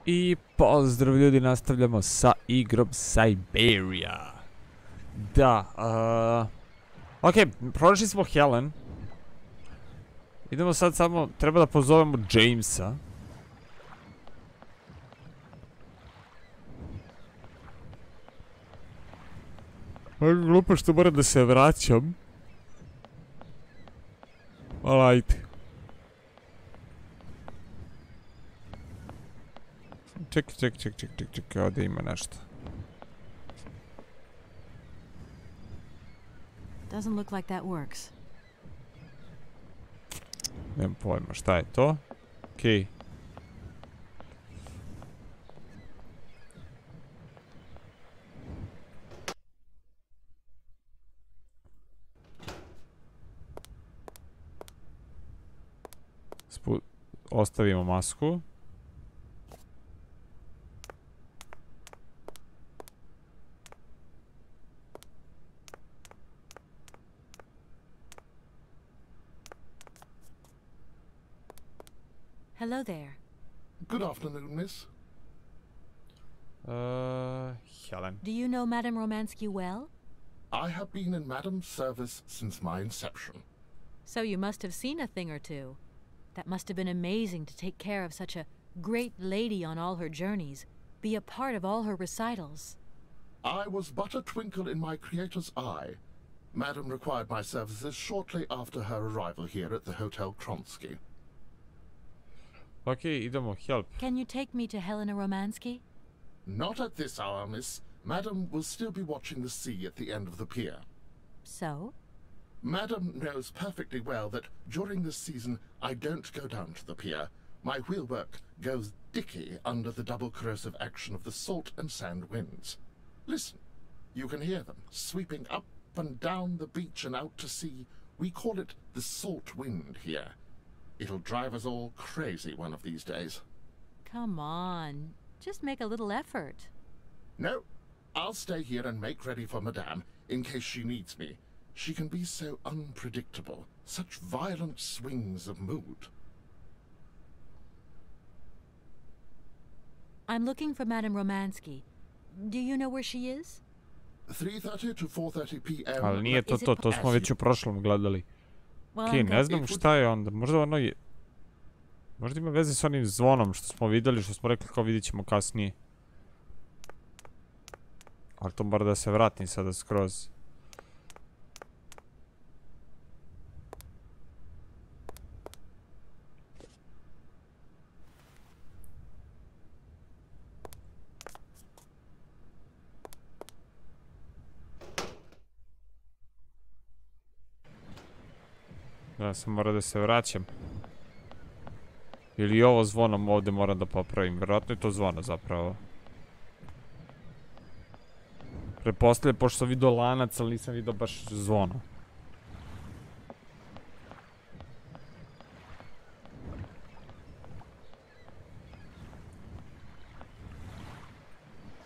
I pozdrav ljudi, nastavljamo sa igrom Syberia. Da, ok, prošli smo Helen. Idemo sad samo, treba da pozovemo Jamesa. Glupo što moram da se vraćam. Ali ajde. Čekaj, ovdje ima nešto. Doesn't look like that works. Nemam pojma, šta je to? Okej. Ostavimo masku. Hello there. Good afternoon, miss. Helen. Do you know Madame Romansky well? I have been in Madame's service since my inception. So you must have seen a thing or two. That must have been amazing to take care of such a great lady on all her journeys, be a part of all her recitals. I was but a twinkle in my creator's eye. Madame required my services shortly after her arrival here at the Hotel Kronsky. Ok, idemo, help. Can you take me to Helena Romansky? Not at this hour, miss. Madame will still be watching the sea at the end of the pier. So? Madame knows perfectly well that during this season I don't go down to the pier. My wheelwork goes dicky under the double corrosive action of the salt and sand winds. Listen, you can hear them sweeping up and down the beach and out to sea. We call it the salt wind here. It'll drive us all crazy one of these days. Come on, just make a little effort. No, I'll stay here and make ready for Madame in case she needs me. She can be so unpredictable, such violent swings of mood. I'm looking for Madame Romansky. Do you know where she is? 3:30 to 4:30 p.m. Ali nije to smo već u prošlom gledali. Well, Okej, ne znam šta je onda, možda ono je... Možda ima veze s onim zvonom što smo vidjeli, što smo rekli kao vidit ćemo kasnije. Ali to mora da se vratim sada skroz. Da, sam mora da se vraćam. Ili ovo zvonom ovdje moram da popravim. Vjerojatno je to zvono zapravo. Pretpostavljam, pošto sam vidio lanac, ali nisam vidio baš zvono.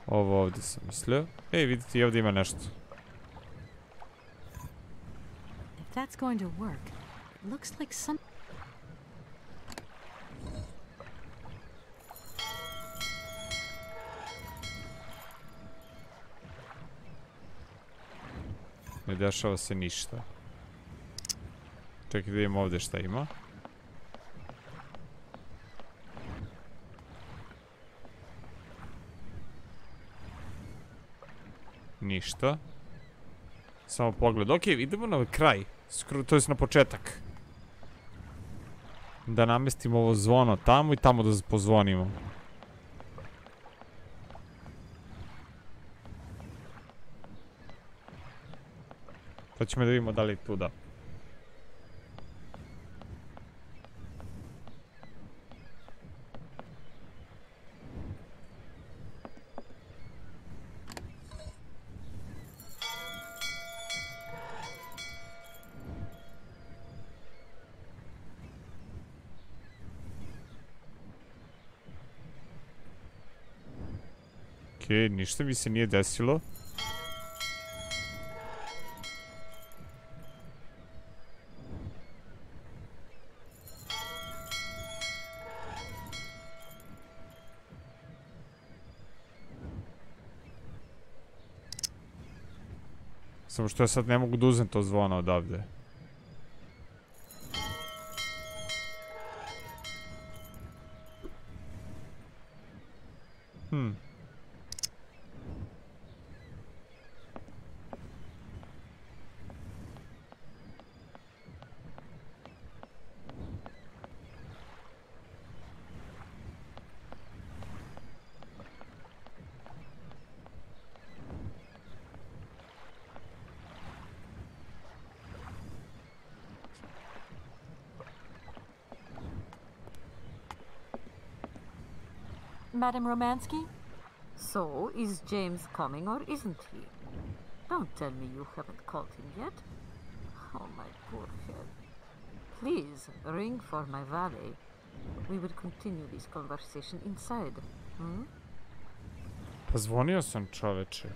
Ovo ovdje sam mislio. Ej, vidite, i ovdje ima nešto. If that's going to work, it looks like some... Ne dešava se ništa. Čekaj da vidimo ovdje šta ima. Ništa. Samo pogled. Ok, idemo na kraj. To je na početak. Da namestimo ovo zvono tamo i tamo da pozvonimo. Sad ćemo da vidimo da li je tu da. Okej, ništa mi se nije desilo. Samo što ja sad ne mogu da uzem to zvono odavde. Madam Romansky? So, is James coming or isn't he? Don't tell me you haven't called him yet. Oh, my poor head. Please, ring for my valet. We will continue this conversation inside. Hmm? Pa zvonio sam, čoveče.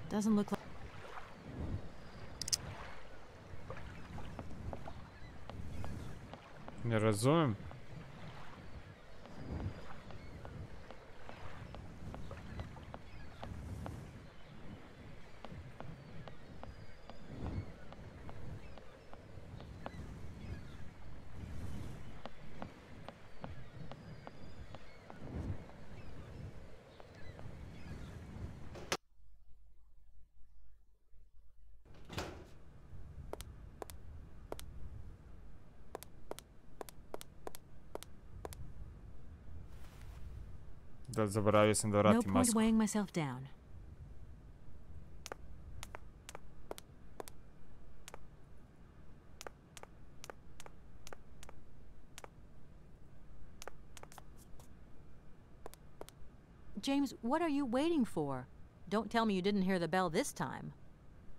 Doesn't look like... Ne razumem. Da, zaboravio sam da No vratim point masku. weighing myself down. James, what are you waiting for? Don't tell me you didn't hear the bell this time.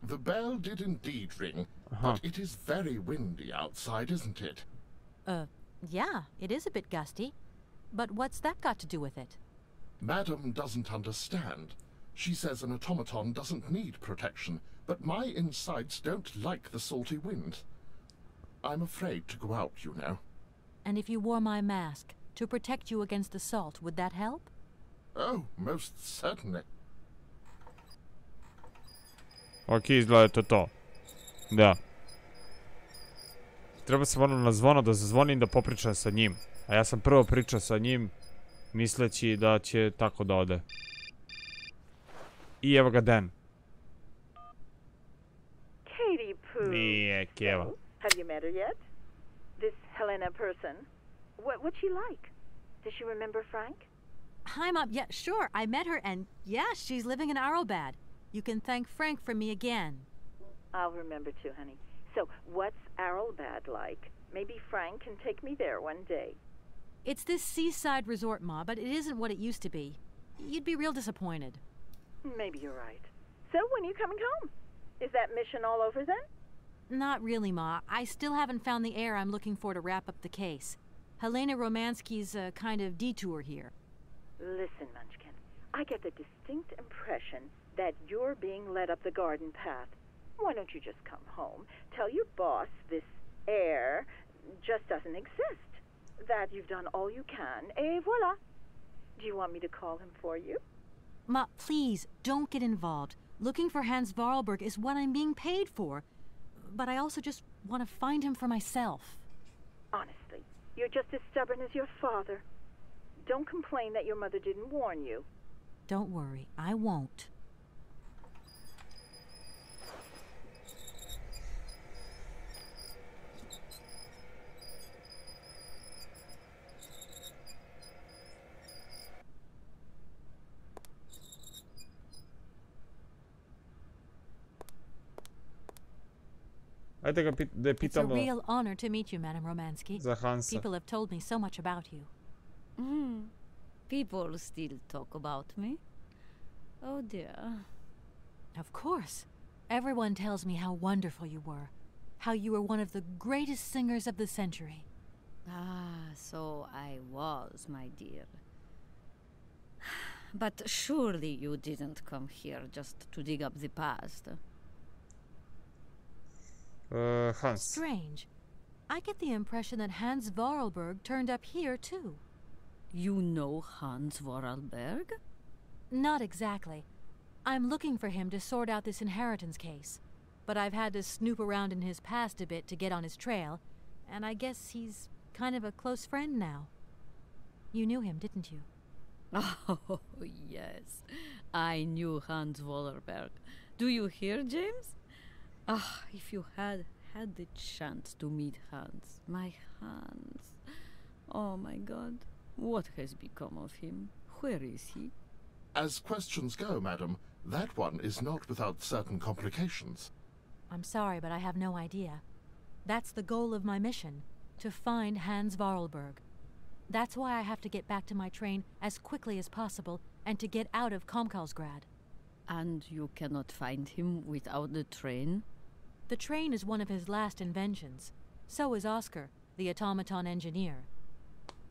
The bell did indeed ring, but it is very windy outside, isn't it? Yeah, it is a bit gusty. But what's that got to do with it? Madam doesn't understand. She says an automaton doesn't need protection, but my insides don't like the salty wind. I'm afraid to go out, you know. And if you wore my mask to protect you against the salt, would that help? Oh, most certainly. Ok, izgleda to to. Da. Treba se ono na zvono da zazvonim da popričam sa njim. A ja sam prvo pričao sa njim, misleći da će tako da ode. I evo ga Dan. Katie Pooh. Nije, Keva. Have you met her yet? This Helena person. What's she like? Does she remember Frank? Hi, Mom. Yeah, sure. I met her, and yeah, she's living in Arrowbad. You can thank Frank for me again. I'll remember too, honey. So, what's Arrowbad like? Maybe Frank can take me there one day. It's this seaside resort, Ma, but it isn't what it used to be. You'd be real disappointed. Maybe you're right. So, when are you coming home? Is that mission all over then? Not really, Ma. I still haven't found the heir I'm looking for to wrap up the case. Helena Romansky's a kind of detour here. Listen, Munchkin. I get the distinct impression that you're being led up the garden path. Why don't you just come home, tell your boss this heir just doesn't exist, that you've done all you can, et voila. Do you want me to call him for you? Ma, please, don't get involved. Looking for Hans Vorarlberg is what I'm being paid for. But I also just want to find him for myself. Honestly, you're just as stubborn as your father. Don't complain that your mother didn't warn you. Don't worry, I won't. Ajde ga da je It's a pitamo real honor to meet you, Madam Romansky. za Hansa. People have told me so much about you. People still talk about me. Oh dear. Of course. Everyone tells me how wonderful you were. How you were one of the greatest singers of the century. Ah, so I was, my dear. But surely you didn't come here just to dig up the past. Hans. Strange. I get the impression that Hans Vorarlberg turned up here too. You know Hans Vorarlberg? Not exactly. I'm looking for him to sort out this inheritance case. But I've had to snoop around in his past a bit to get on his trail, and I guess he's kind of a close friend now. You knew him, didn't you? Oh, yes. I knew Hans Vorarlberg. Do you hear, James? Ah, if you had the chance to meet Hans. My Hans. Oh, my God. What has become of him? Where is he? As questions go, madam, that one is not without certain complications. I'm sorry, but I have no idea. That's the goal of my mission, to find Hans Vorarlberg. That's why I have to get back to my train as quickly as possible and to get out of Komkalsgrad. And you cannot find him without the train? The train is one of his last inventions. So is Oscar, the automaton engineer.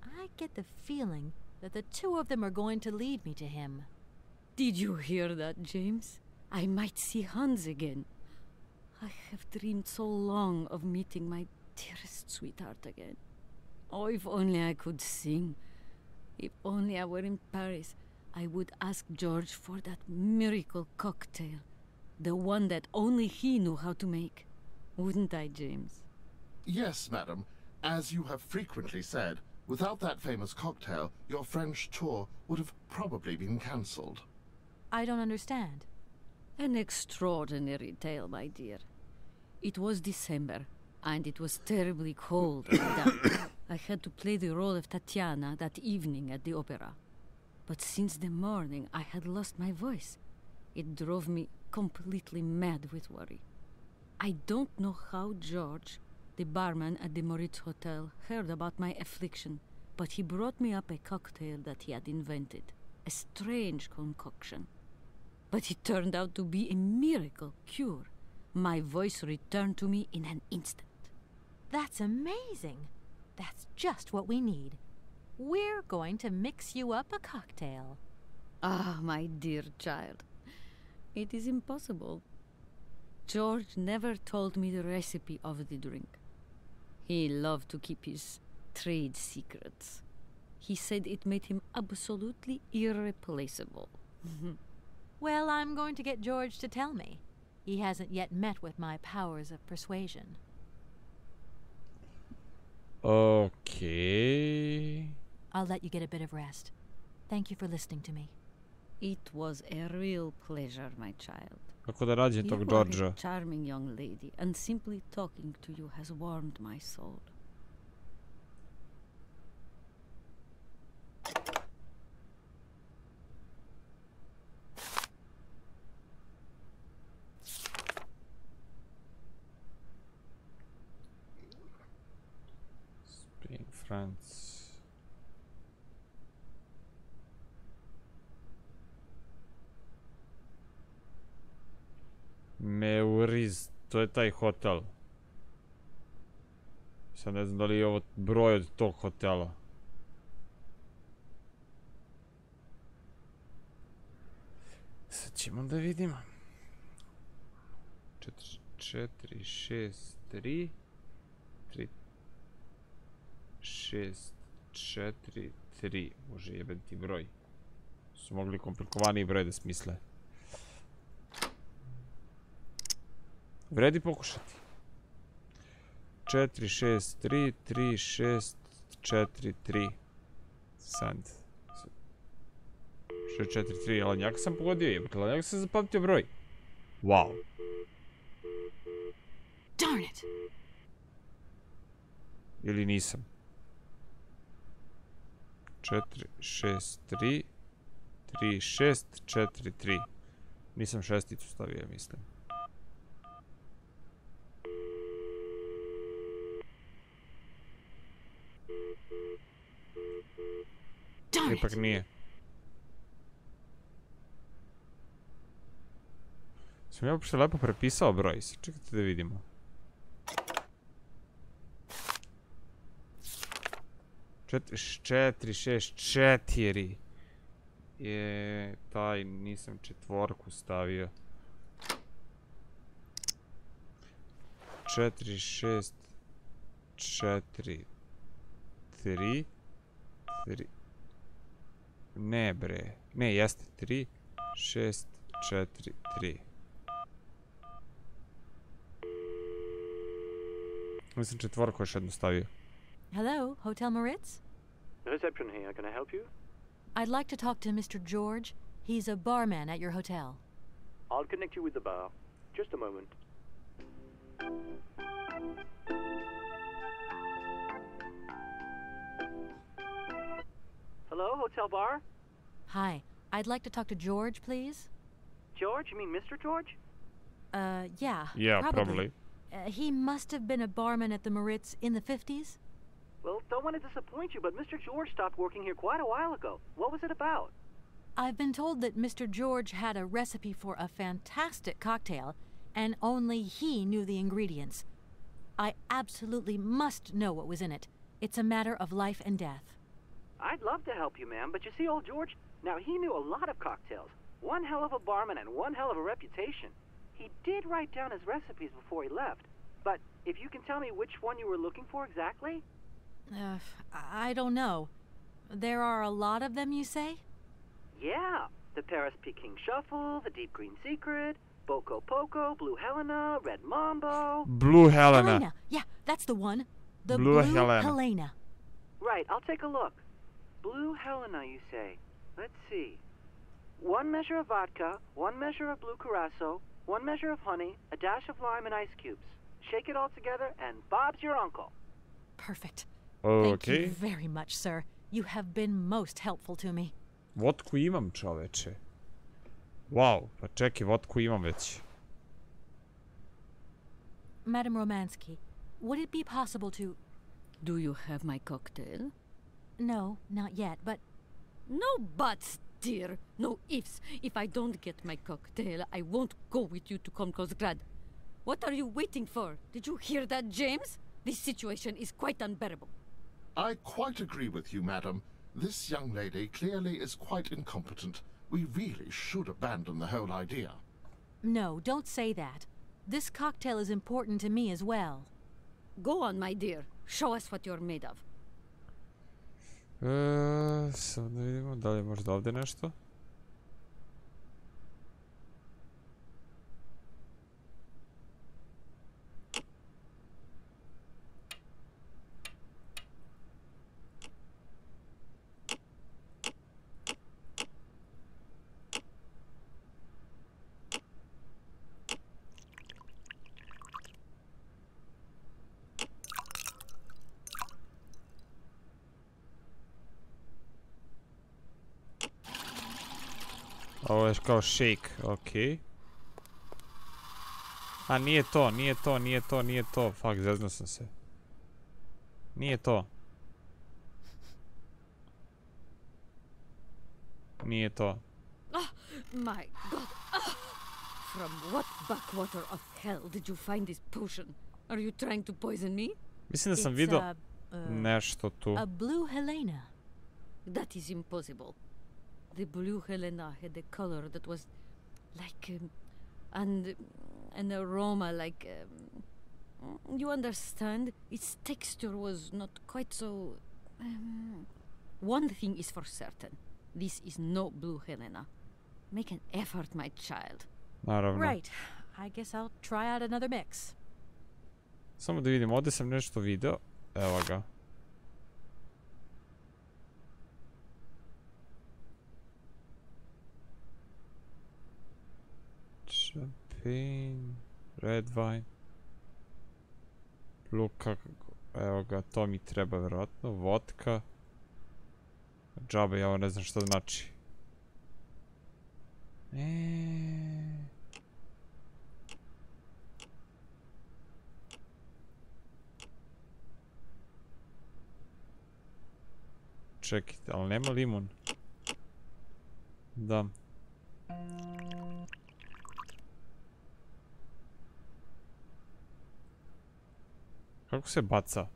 I get the feeling that the two of them are going to lead me to him. Did you hear that, James? I might see Hans again. I have dreamed so long of meeting my dearest sweetheart again. Oh, if only I could sing. If only I were in Paris, I would ask George for that miracle cocktail. The one that only he knew how to make. Wouldn't I, James? Yes, madam. As you have frequently said, without that famous cocktail, your French tour would have probably been cancelled. I don't understand. An extraordinary tale, my dear. It was December, and it was terribly cold and damp. I had to play the role of Tatiana that evening at the opera. But since the morning, I had lost my voice. It drove me completely mad with worry. I don't know how George, the barman at the Moritz Hotel, heard about my affliction, but he brought me up a cocktail that he had invented. A strange concoction. But it turned out to be a miracle cure. My voice returned to me in an instant. That's amazing. That's just what we need. We're going to mix you up a cocktail. Ah, my dear child. It is impossible. George never told me the recipe of the drink. He loved to keep his trade secrets. He said it made him absolutely irreplaceable. Well, I'm going to get George to tell me. He hasn't yet met with my powers of persuasion. Okay. I'll let you get a bit of rest. Thank you for listening to me. It was a real pleasure, my child. Kako da nađem You tog are Georgea? a charming young lady, and simply talking to you has warmed my soul. Spain, France. Meuriz, to je taj hotel. Sad ne znam da li je ovo broj od tog hotela. Sad ćemo da vidimo. 4, 6, 3 6, 4, 3. Može jeben ti broj. Su mogli komplikovaniji broj da smisle. Vredi pokušati. 4, 6, 3, 3, 6, 4, 3. Sad. 6, 4, 3. Lanjaka sam pogodio jebate. Lanjaka sam zapamtio broj. Wow. Darn it! Ili nisam. 4, 6, 3, 3, 6, 4, 3. Nisam šesticu stavio, mislim. Ipak nije. Sam ja uopšte lepo prepisao broj. Sad čekajte da vidimo. Četiri, šest, četiri. Je, taj nisam četvorku stavio. 4, 6, 4, 3, 3. Ne bre, ne jeste 3, 6, 4, 3. Mislim četvorku još jednu stavio. Hello, Hotel Moritz? Reception here. Can I help you? I'd like to talk to Mr. George. He's a barman at your hotel. I'll connect you with the bar. Just a moment. Hello, hotel bar? Hi, I'd like to talk to George, please. George? You mean Mr. George? Yeah. Yeah, probably. He must have been a barman at the Moritz in the 50s? Well, don't want to disappoint you, but Mr. George stopped working here quite a while ago. What was it about? I've been told that Mr. George had a recipe for a fantastic cocktail, and only he knew the ingredients. I absolutely must know what was in it. It's a matter of life and death. I'd love to help you, ma'am, but you see, old George, now he knew a lot of cocktails. One hell of a barman and one hell of a reputation. He did write down his recipes before he left. But if you can tell me which one you were looking for exactly? I don't know. There are a lot of them, you say? Yeah. The Paris Peking Shuffle, the Deep Green Secret, Boko Poco, Blue Helena, Red Mambo. Blue Helena. Helena. Yeah, that's the one. The Blue Blue Helena. Helena. Right, I'll take a look. Blue Helena, you say? Let's see. 1 measure of vodka, 1 measure of blue curacao, 1 measure of honey, a dash of lime and ice cubes. Shake it all together, and Bob's your uncle. Perfect. Thank you Okay. very much, sir. You have been most helpful to me. Vodku imam, čoveče. Wow, pa čekaj, vodku imam već. Madame Romansky, would it be possible to... Do you have my cocktail? No, not yet, but... No buts, dear. No ifs. If I don't get my cocktail, I won't go with you to Komkosgrad. What are you waiting for? Did you hear that, James? This situation is quite unbearable. I quite agree with you, madam. This young lady clearly is quite incompetent. We really should abandon the whole idea. No, don't say that. This cocktail is important to me as well. Go on, my dear. Show us what you're made of. Samo da vidimo da li je možda ovdje nešto. Ovo je kao shake, okej. A nije to, nije to, nije to, nije to. Fuck, zeznuo sam se. Nije to. Nije to. Oh, my God. Ah! From what backwater of hell did you find this potion? Are you trying to poison me? Mislim da sam It's vidio nešto tu. a Blue Helena. That is impossible. The Blue Helena had a color that was like an aroma like you understand? Its texture was not quite so one thing is for certain. This is no Blue Helena. Make an effort, my child. Naravno. Right. I guess I'll try out another mix. Samo da vidim, ovdje sam nešto video. Evo ga. Champagne, red wine, luka, evo ga, to mi treba vjerojatno, vodka, džabe, ja ovo ne znam što znači. Čekajte, ali nema limun. Da. Kako se baca?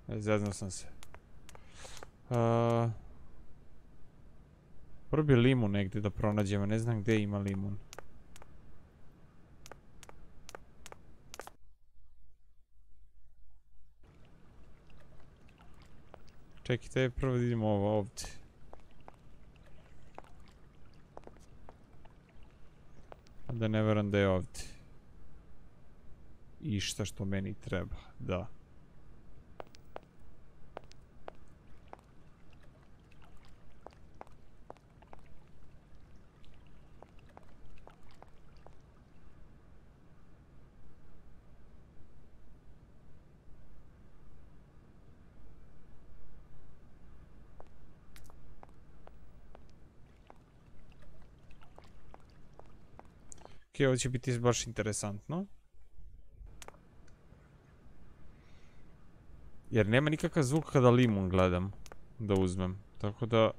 Zeznuo sam se. Prvo bi limun negdje da pronađemo, ne znam gdje ima limun. Čekajte, prvo vidimo ovo ovdje. Da ne veram da je ovdje. Išta što meni treba, da. Ok, ovo će biti baš interesantno. Jer nema nikakav zvuk kada limun gledam da uzmem. Tako da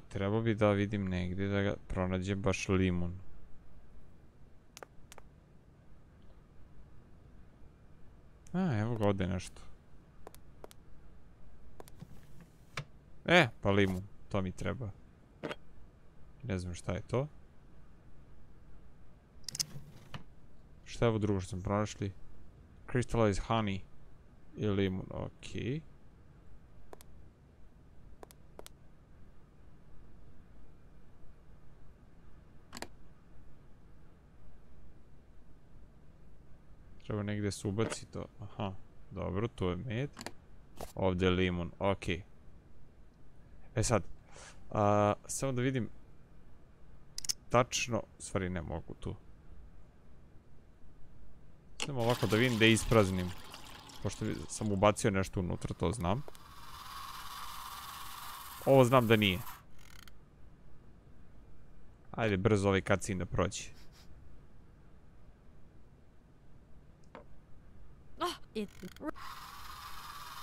treba bi da vidim negdje da ga pronađem baš limun. Evo ga ovdje nešto. Pa limun, to mi treba. Ne znam šta je to. Šta je ovo drugo što smo pronašli? Crystallized honey i limun, okej. Treba negdje se ubaci to. Aha, dobro, to je med. Ovdje je limun, okej. E sad, samo da vidim tačno, u stvari ne mogu tu. Samo ovako da vidim da ispraznim. Pošto sam ubacio nešto unutra, to znam. Ovo znam da nije. Ajde, brzo ovaj cutscene da prođe.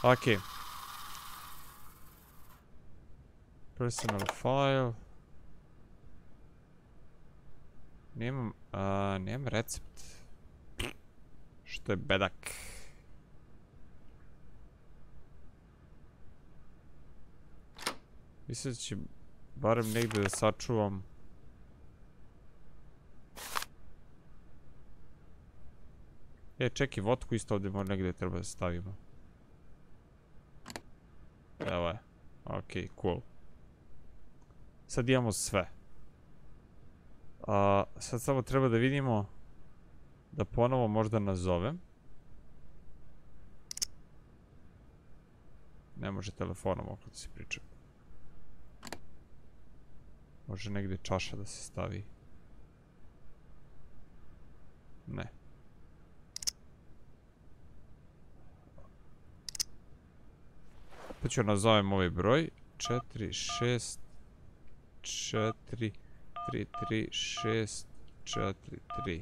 Ok. Personal file. Nemam recept. Što je bedak. Mislim da će barem negdje da sačuvam. Čekaj, vodku isto ovdje mora negdje treba da stavimo. Evo je. Ok, cool. Sad imamo sve. Sad samo treba da vidimo da ponovo možda nazovem. Ne može telefonom oko da se priča. Može negdje čaša da se stavi. Ne. Pa ću nazovem ovaj broj. 4, 6, 4, 3, 3, 6, 4, 3.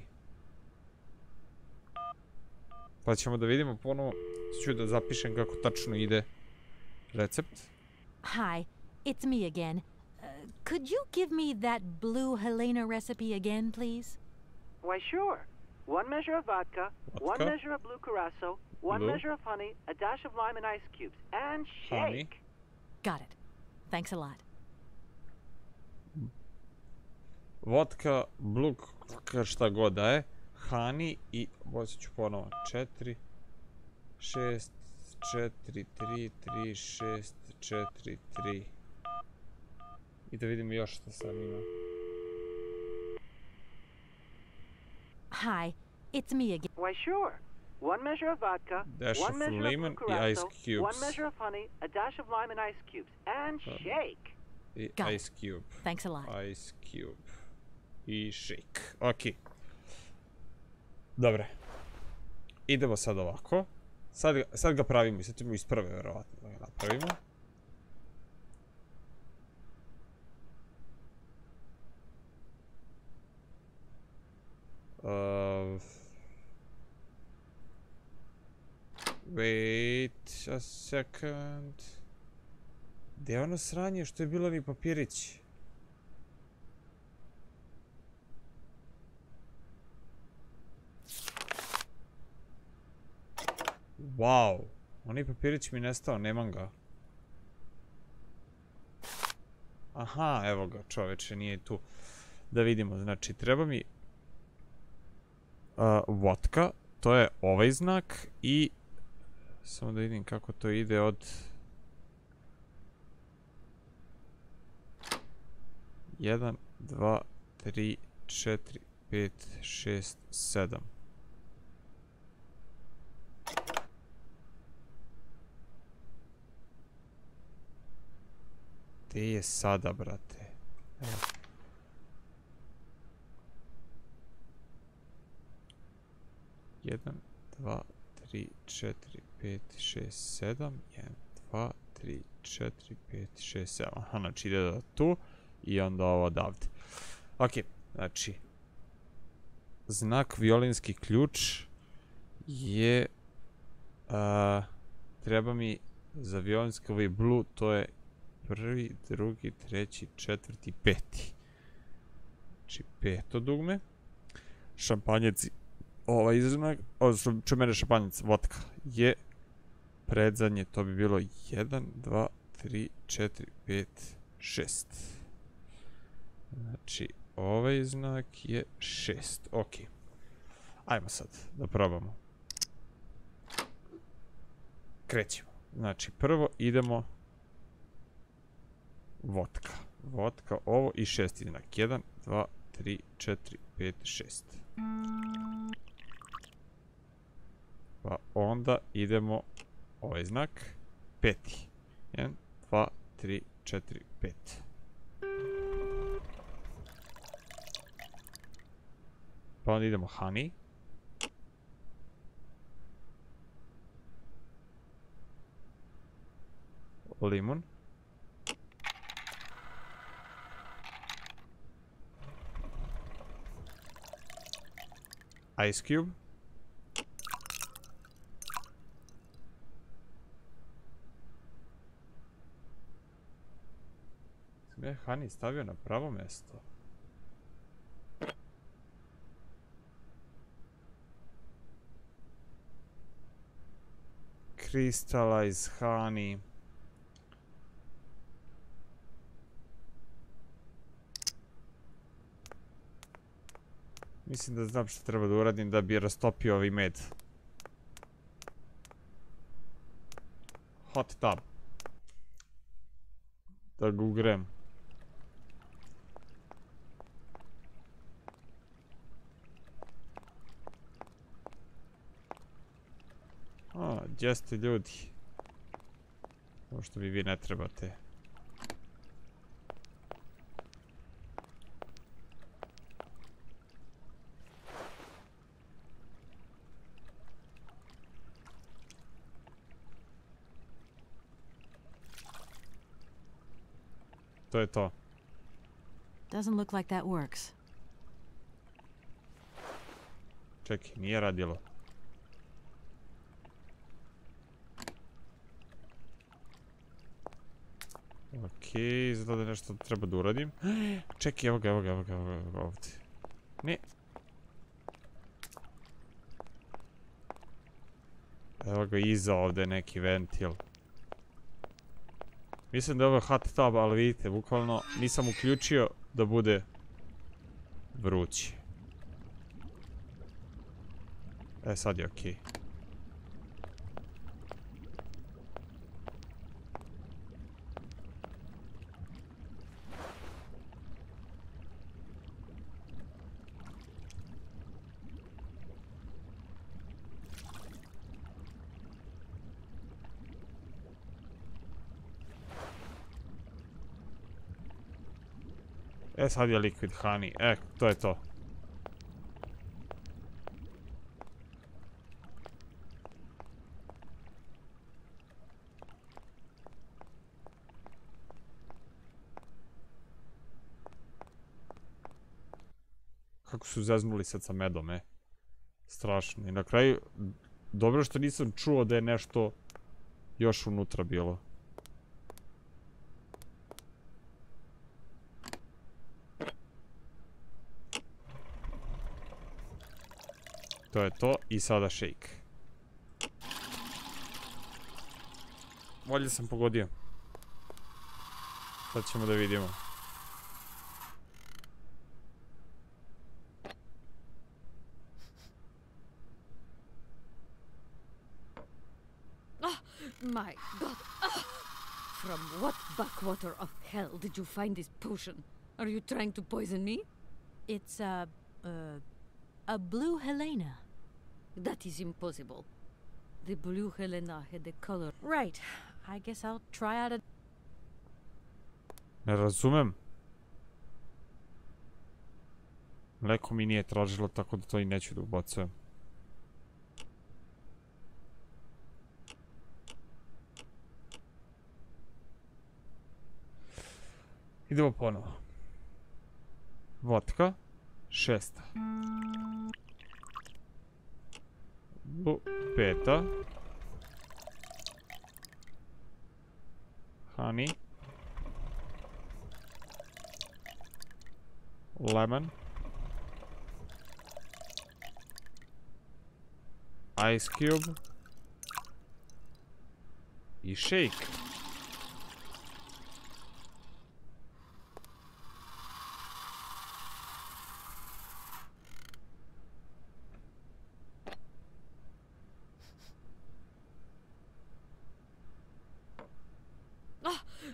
Pa ćemo da vidimo ponovo. Ću da zapišem kako tačno ide recept. Hi, it's me again. Could you give me that blue Helena recipe again, please? Why, sure. 1 measure of vodka, 1 measure of blue curacao, 1 measure of honey, a dash of lime and ice cubes, and shake. Honey. Got it. Thanks a lot. Vodka, blue, šta god da je, honey i, bojit ću ponovo, 4, 6, 4, 3, 3, 6, 4, 3. I da vidimo još što sam ima. Hi, it's me again. Why, sure. 1 measure of vodka, Dash 1 of measure of lemon blue i ice curacao, cubes. 1 measure of honey, a dash of lime and ice cubes, and shake. I Got ice cube. Thanks a lot. Ice cube. I shake. Ok. Dobre. Idemo sad ovako. Sad ga pravimo i sad ćemo iz prve verovatno da ga napravimo. Wait a second. Gdje je ono sranje što je bilo mi papirić? Wow. Onaj papirić mi nestao, nemam ga. Aha, evo ga, čoveče, nije tu. Da vidimo, znači, treba mi vodka, to je ovaj znak i samo da vidim kako to ide od 1, 2, 3, 4, 5, 6, 7. Gde je sada, brate? Evo. Jedan, dva, 3, 4, 5, 6, 7. 1, 2, 3, 4, 5, 6, 7. Aha, znači ide do tu i onda ovo odavde. Ok, znači znak violinski ključ je treba mi za violinski ovaj blue, to je prvi, drugi, treći, četvrti, peti. Znači peto dugme. Šampanjec, ovaj znak, odnosno čemene šampanjec, vodka, je predzadnje, to bi bilo 1, 2, 3, 4, 5, 6. Znači, ovaj znak je 6. Ok. Ajmo sad da probamo. Krećemo. Znači, prvo idemo vodka. Vodka, ovo i 6. znak. 1, 2, 3, 4, 5, 6. Pa onda idemo ovaj znak. Peti. 1, 2, 3, 4, 5. Pa onda idemo honey. Limun. Ice cube. Sam ja honey stavio na pravo mjesto. Crystallize honey. Mislim da znam što treba da uradim da bi rastopio ovaj med. Hot tub. Da ga ugrem. Gdje ste ljudi? Ovo što vi ne trebate. To je to. Doesn't look like that works. Čekaj, nije radilo. Okej, izgleda da nešto treba da uradim. Čekaj, evo ga ovdje. Ne. Evo ga iza ovdje neki ventil. Mislim da je ovo hot tub, ali vidite, bukvalno nisam uključio da bude vruće. Sad je okej. Sad je liquid honey. To je to. Kako su zeznuli sad sa medom, Strašno. I na kraju, dobro što nisam čuo da je nešto još unutra bilo. To je to i sada shake. Bolje sam pogodio. Sad ćemo da vidimo. My God. From what backwater of hell did you find this potion? Are you trying to poison me? It's a blue Helena. That is impossible. The blue Helena had the color. Right. I guess I'll try out a... Ne razumem. Mleko mi nije tražilo, tako da to i neću da ubacujem. Idemo ponovo. Vodka. 6. 5. Honey. Lemon. Ice cube. I shake.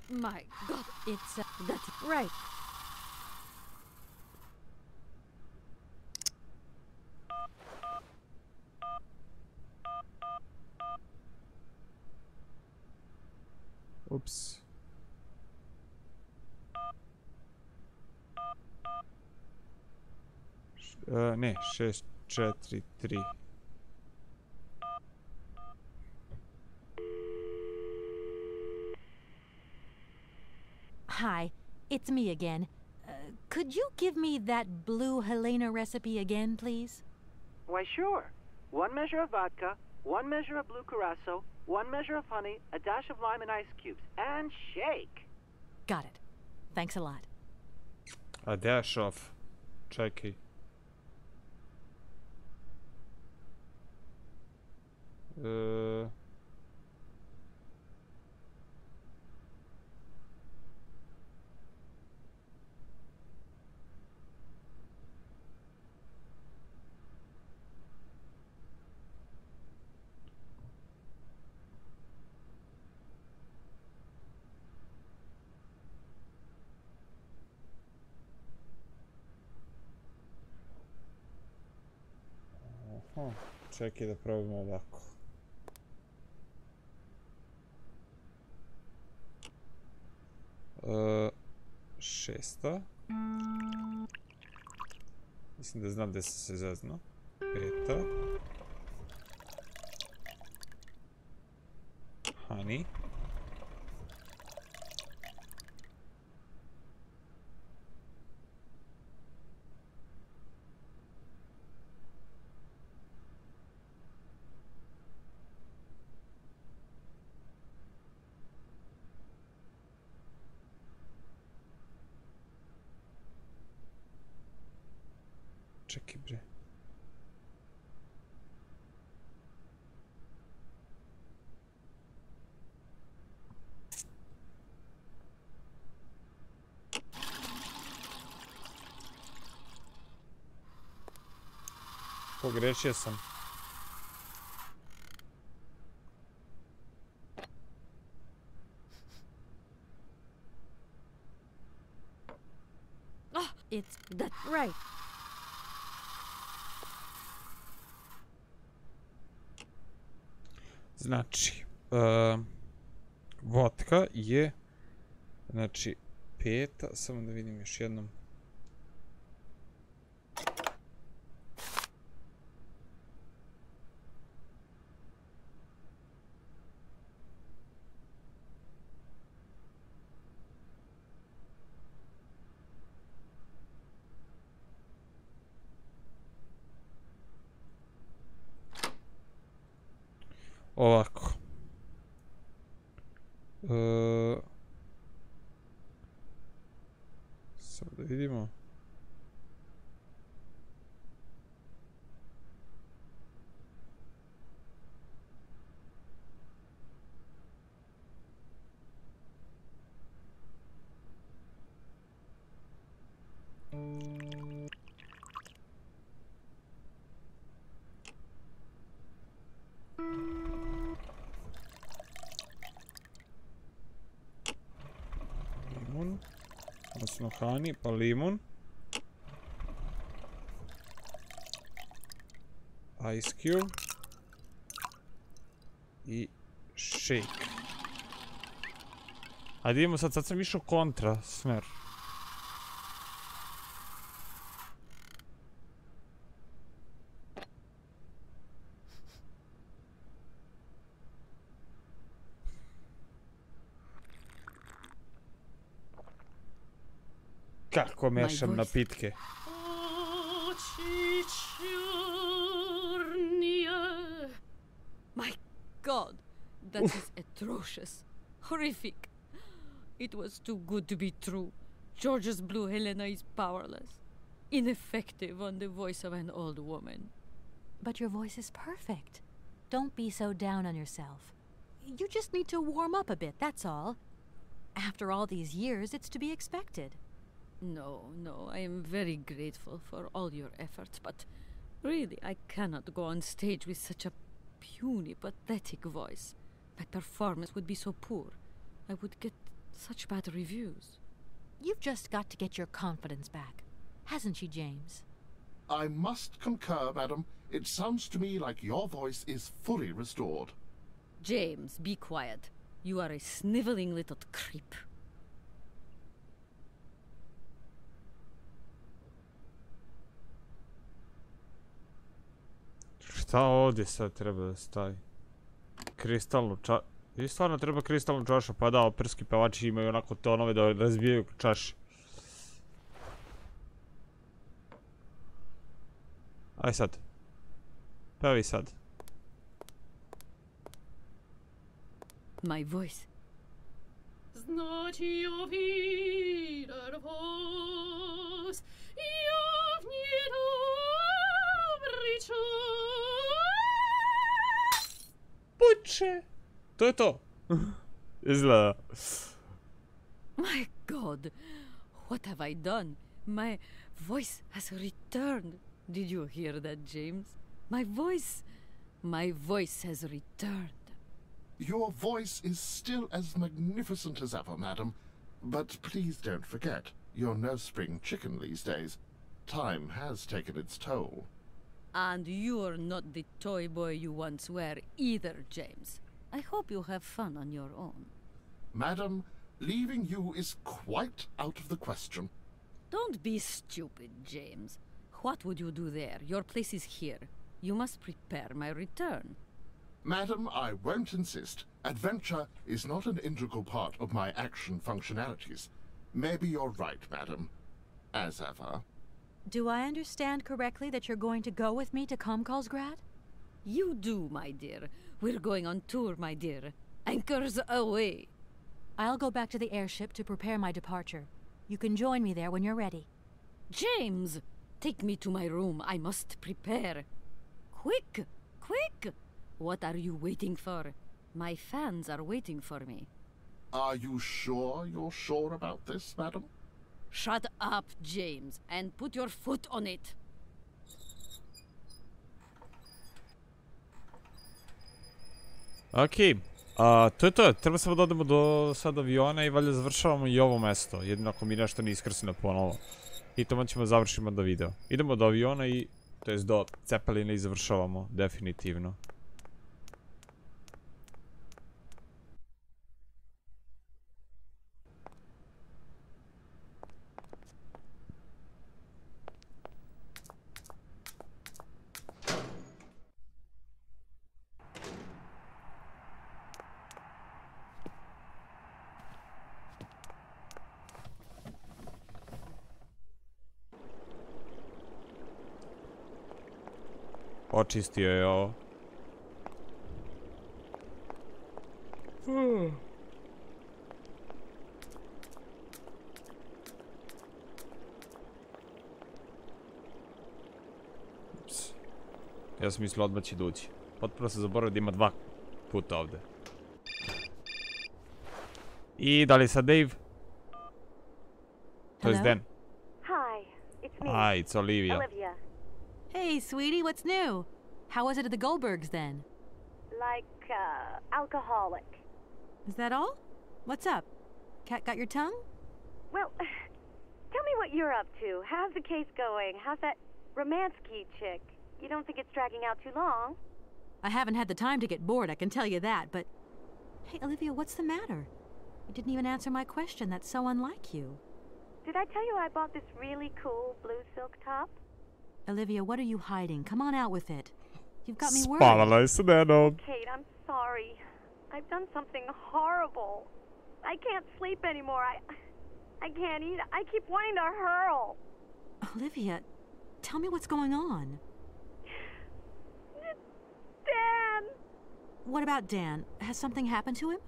My God, It's that's right. Ups. Ne, 6, 4, 3. Hi, it's me again. Could you give me that blue Helena recipe again, please? Why, sure. 1 measure of vodka, 1 measure of blue curacao, 1 measure of honey, a dash of lime and ice cubes, and shake. Got it. Thanks a lot. A dash of. Čekaj. Čekaj da probamo ovako. Šesta. Mislim da znam gdje sam se zeznuo. 5. Honey. Čekaj bre. Pogrešio sam. It's that right. Znači, vodka je, znači, 5, samo da vidim još jednom. Ovako. Sad da vidimo. Limun. Odnosno honey, pa limun. Ice cube. I shake. Ajde idemo sad sam išao kontra smer. Kako mešam napitke. My God, that is atrocious, horrific. It was too good to be true. George's blue Helena is powerless, ineffective on the voice of an old woman. But your voice is perfect. Don't be so down on yourself. You just need to warm up a bit, that's all. After all these years, it's to be expected. No, I am very grateful for all your efforts, but really, I cannot go on stage with such a puny, pathetic voice. My performance would be so poor. I would get such bad reviews. You've just got to get your confidence back. Hasn't she, James? I must concur, madam. It sounds to me like your voice is fully restored. James, be quiet. You are a sniveling little creep. Šta ovdje sad treba da stavi? Kristalnu čašu. I stvarno treba kristalnu čašu, pa da, operski pevači imaju onako tonove da razbijaju čaše. Aj sad. Pevi sad. My voice. Znači ovirar vos, javnje dobri čas. Puče! To je to. Izgleda. My God, what have I done? My voice has returned. Did you hear that, James? My voice has returned. Your voice is still as magnificent as ever, madam. But please don't forget, you're no spring chicken these days. Time has taken its toll. And you're not the toy boy you once were either, James. I hope you have fun on your own. Madam, leaving you is quite out of the question. Don't be stupid, James. What would you do there? Your place is here. You must prepare my return. Madam, I won't insist. Adventure is not an integral part of my action functionalities. Maybe you're right, madam. As ever. Do I understand correctly that you're going to go with me to Komkalsgrad? You do, my dear. We're going on tour, my dear. Anchors away. I'll go back to the airship to prepare my departure. You can join me there when you're ready. James! Take me to my room. I must prepare. Quick! Quick! What are you waiting for? My fans are waiting for me. Are you sure you're sure about this, madam? Shut up, James, and put your foot on it. Okej, to je to. Treba samo da odemo do sad aviona i valjda završavamo i ovo mesto. Jedino ako mi nešto ne iskrsne ponovo. I tamo ćemo završimo do video. Idemo do aviona i, to jest do Cepelina i završavamo, definitivno. Očistio je ovo. Ups. Ja sam mislio odmah će doći. Potpuno se zaboravio da ima 2 puta ovde. I da li sad Dave? To je Dan. Hi, it's me. Hi, it's Olivia. Olivia. Hey, sweetie, what's new? How was it at the Goldbergs then? Like, alcoholic. Is that all? What's up? Cat got your tongue? Well, what you're up to. How's the case going? How's that Romansky chick? You don't think it's dragging out too long? I haven't had the time to get bored, I can tell you that, but... Hey, Olivia, what's the matter? You didn't even answer my question. That's so unlike you. Did I tell you I bought this really cool blue silk top? Olivia, what are you hiding? Come on out with it. You've got me worried. Spavala je se dedom. Kate, I'm sorry. I've done something horrible. I can't sleep anymore. I can't eat. I keep wanting to hurl. Olivia, tell me what's going on. Dan! What about Dan? Has something happened to him?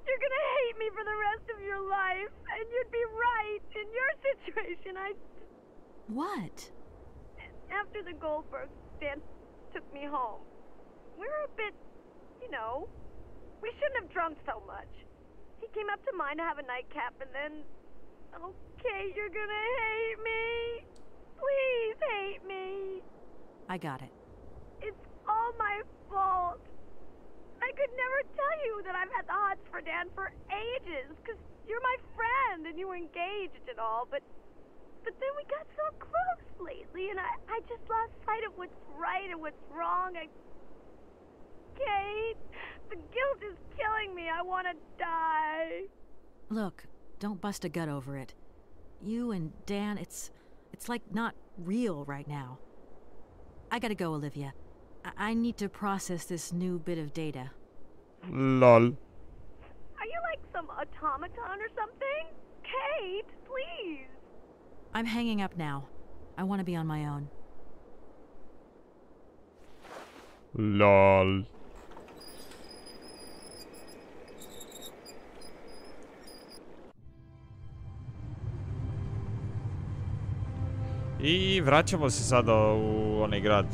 You're gonna hate me for the rest of your life, and you'd be right. In your situation, What? After the Goldbergs, Dan took me home. We were a bit, we shouldn't have drunk so much. He came up to mine to have a nightcap, and then, okay, you're gonna hate me. Please hate me. I got it. It's all my fault. I could never tell you that I've had the hots for Dan for ages, because you're my friend and you were engaged and all, but then we got so close lately, and I just lost sight of what's right and what's wrong. Kate, the guilt is killing me. I want to die. Look, don't bust a gut over it. You and Dan, it's like not real right now. I gotta go, Olivia. I need to process this new bit of data. Lol. Are you like some automaton or something? Kate, please. I'm hanging up now. I want to be on my own. Lol. I vraćamo se sada u onaj grad.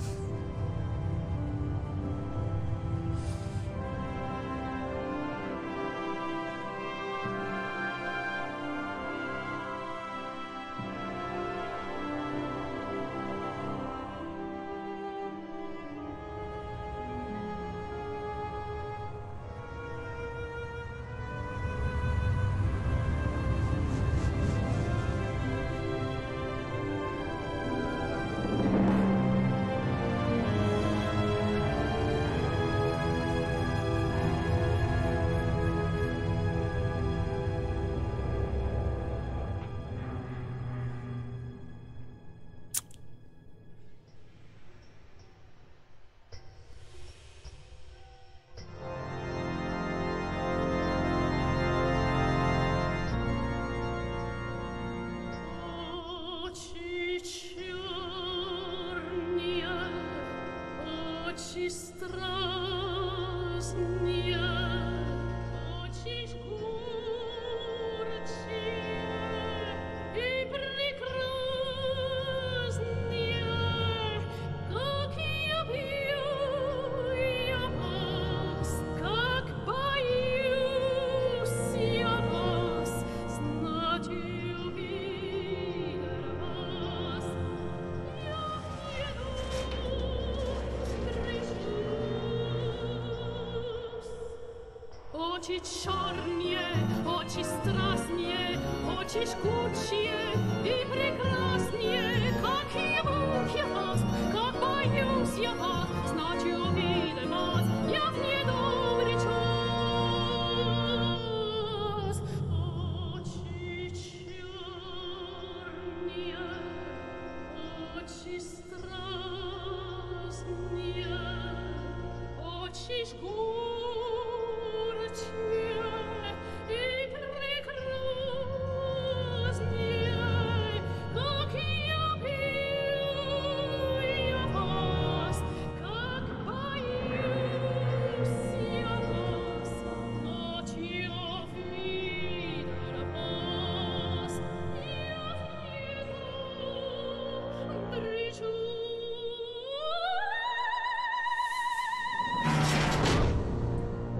Oči čornije, oči strasnije, oči žgučije i prekrasnije, kak je Bog je vas, kak bojuсь я вас, значи увидим вас, я в недобрый час. Очи чернее, очи страстнее, очи жгучие.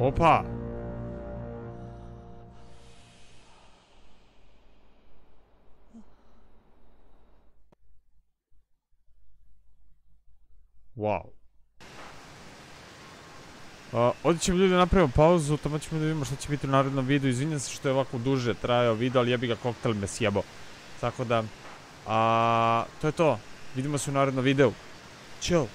Opa! Wow. Ovdje ćemo ljudi napravimo pauzu, tamo ćemo da vidimo što će biti u narednom videu. Izvinjam se što je ovako duže trajao video, ali jebi ga, koktel me sjebo. Tako da, to je to. Vidimo se u narednom videu. Ćao!